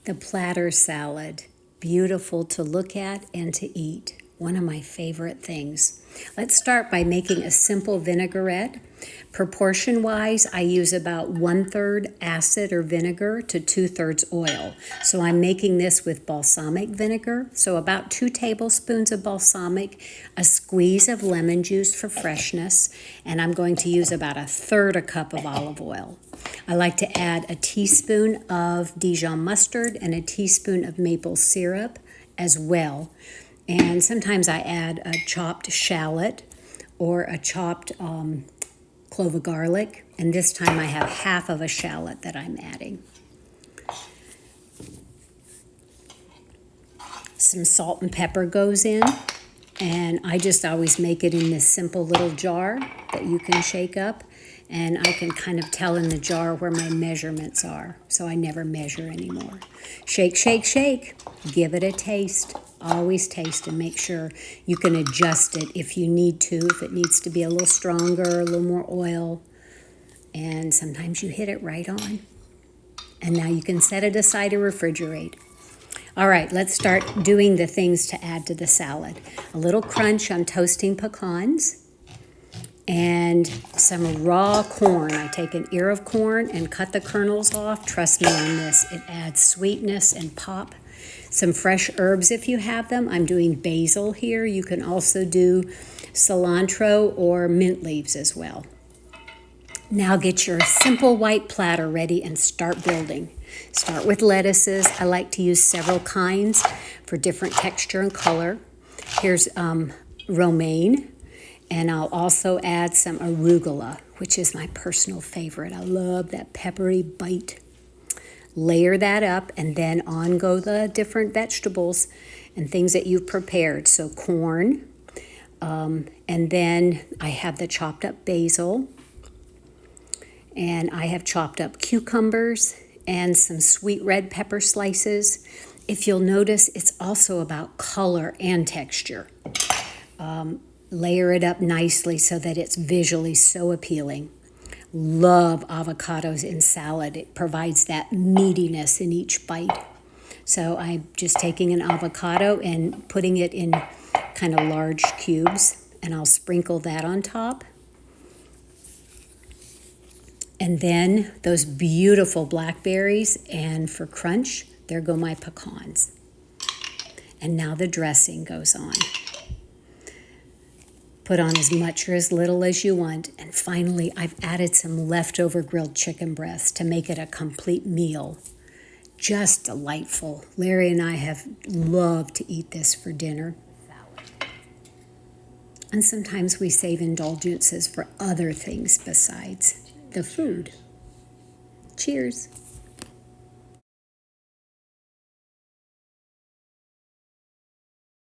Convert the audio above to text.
The platter salad, beautiful to look at and to eat. One of my favorite things. Let's start by making a simple vinaigrette. Proportion-wise, I use about 1/3 acid or vinegar to 2/3 oil. So I'm making this with balsamic vinegar. So about 2 tablespoons of balsamic, a squeeze of lemon juice for freshness, and I'm going to use about 1/3 cup of olive oil. I like to add a teaspoon of Dijon mustard and a teaspoon of maple syrup as well. And sometimes I add a chopped shallot or a chopped clove of garlic. And this time I have half of a shallot that I'm adding. Some salt and pepper goes in. And I just always make it in this simple little jar that you can shake up. And I can kind of tell in the jar where my measurements are, so I never measure anymore. Shake, shake, shake. Give it a taste. Always taste and make sure you can adjust it if you need to, if it needs to be a little stronger, a little more oil. And sometimes you hit it right on. And now you can set it aside to refrigerate. All right, let's start doing the things to add to the salad. A little crunch, I'm toasting pecans. And some raw corn. I take an ear of corn and cut the kernels off. Trust me on this, it adds sweetness and pop. Some fresh herbs if you have them. I'm doing basil here. You can also do cilantro or mint leaves as well. Now get your simple white platter ready and start building. Start with lettuces. I like to use several kinds for different texture and color. Here's romaine. And I'll also add some arugula, which is my personal favorite. I love that peppery bite. Layer that up, and then on go the different vegetables and things that you've prepared. So corn, and then I have the chopped up basil, and I have chopped up cucumbers and some sweet red pepper slices. If you'll notice, it's also about color and texture. Layer it up nicely so that it's visually so appealing. Love avocados in salad. It provides that meatiness in each bite. So I'm just taking an avocado and putting it in kind of large cubes, and I'll sprinkle that on top. And then those beautiful blackberries, and for crunch, there go my pecans. And now the dressing goes on. Put on as much or as little as you want. And finally, I've added some leftover grilled chicken breasts to make it a complete meal. Just delightful. Larry and I have loved to eat this for dinner. And sometimes we save indulgences for other things besides the food. Cheers.